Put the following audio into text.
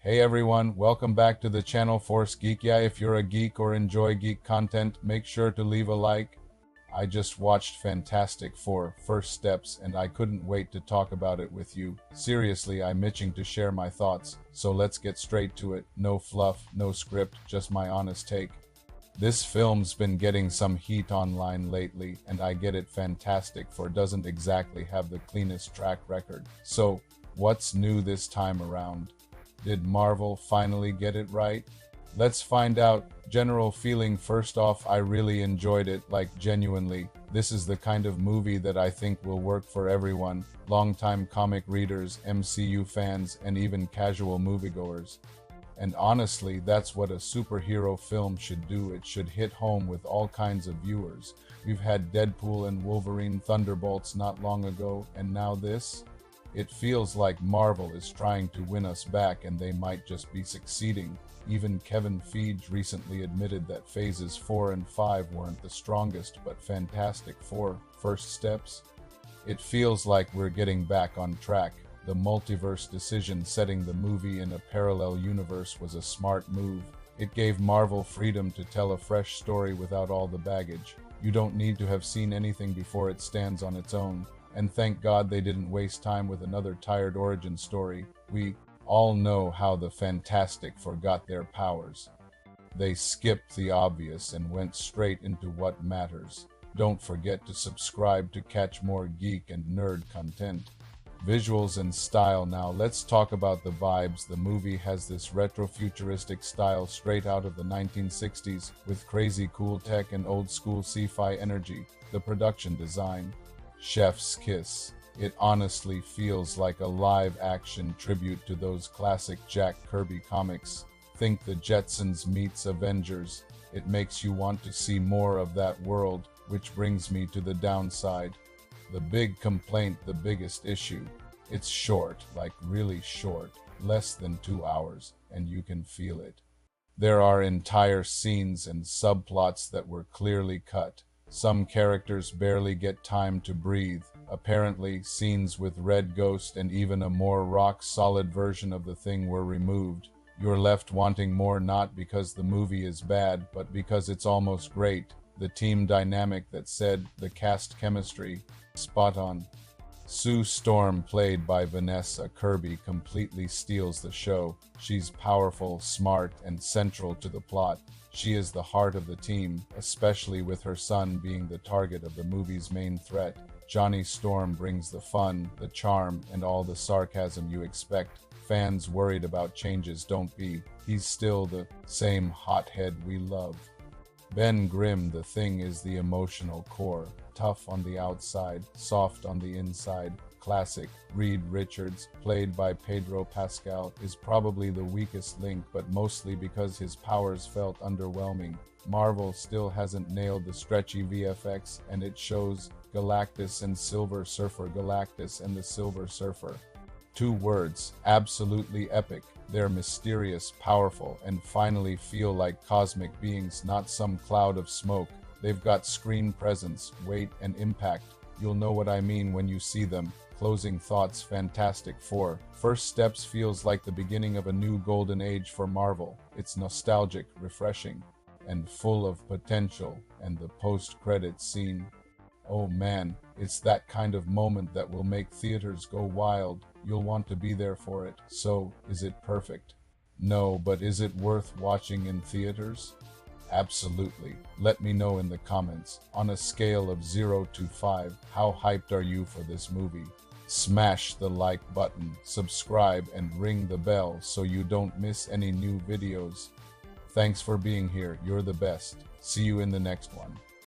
Hey everyone, welcome back to the channel Force Geek. Yeah, if you're a geek or enjoy geek content, make sure to leave a like. I just watched Fantastic Four: First Steps and I couldn't wait to talk about it with you. Seriously, I'm itching to share my thoughts, so let's get straight to it. No fluff, no script, just my honest take. This film's been getting some heat online lately, and I get it. Fantastic Four doesn't exactly have the cleanest track record. So, what's new this time around? Did Marvel finally get it right? Let's find out. General feeling: first off, I really enjoyed it, like genuinely. This is the kind of movie that I think will work for everyone. Longtime comic readers, MCU fans, and even casual moviegoers. And honestly, that's what a superhero film should do. It should hit home with all kinds of viewers. We've had Deadpool and Wolverine Thunderbolts not long ago, and now this? It feels like Marvel is trying to win us back, and they might just be succeeding. Even Kevin Feige recently admitted that phases 4 and 5 weren't the strongest, but Fantastic Four: First Steps? It feels like we're getting back on track. The multiverse decision, setting the movie in a parallel universe, was a smart move. It gave Marvel freedom to tell a fresh story without all the baggage. You don't need to have seen anything before it stands on its own. And thank God they didn't waste time with another tired origin story. We all know how the Fantastic Four got their powers. They skipped the obvious and went straight into what matters. Don't forget to subscribe to catch more geek and nerd content. Visuals and style. Now let's talk about the vibes. The movie has this retro-futuristic style straight out of the 1960s, with crazy cool tech and old-school sci-fi energy. The production design, chef's kiss. It honestly feels like a live-action tribute to those classic Jack Kirby comics. Think the Jetsons meets Avengers. It makes you want to see more of that world, which brings me to the downside. The big complaint, the biggest issue. It's short, like really short, less than 2 hours, and you can feel it. There are entire scenes and subplots that were clearly cut. Some characters barely get time to breathe. Apparently, scenes with Red Ghost and even a more rock-solid version of the Thing were removed. You're left wanting more, not because the movie is bad, but because it's almost great. The team dynamic that said, the cast chemistry, spot on. Sue Storm, played by Vanessa Kirby, completely steals the show. She's powerful, smart, and central to the plot. She is the heart of the team, especially with her son being the target of the movie's main threat. Johnny Storm brings the fun, the charm, and all the sarcasm you expect. Fans worried about changes, don't be. He's still the same hothead we love. Ben Grimm, the Thing, is the emotional core. Tough on the outside, soft on the inside. Classic. Reed Richards, played by Pedro Pascal, is probably the weakest link, but mostly because his powers felt underwhelming. Marvel still hasn't nailed the stretchy VFX, and it shows. Galactus and Silver Surfer. Galactus and the Silver Surfer. 2 words, absolutely epic. They're mysterious, powerful, and finally feel like cosmic beings, not some cloud of smoke. They've got screen presence, weight, and impact. You'll know what I mean when you see them. Closing thoughts: Fantastic Four: First Steps feels like the beginning of a new golden age for Marvel. It's nostalgic, refreshing, and full of potential. And the post-credits scene, oh man, it's that kind of moment that will make theaters go wild. You'll want to be there for it. So, is it perfect? No, but is it worth watching in theaters? Absolutely. Let me know in the comments. On a scale of 0 to 5, how hyped are you for this movie? Smash the like button, subscribe, and ring the bell so you don't miss any new videos. Thanks for being here. You're the best. See you in the next one.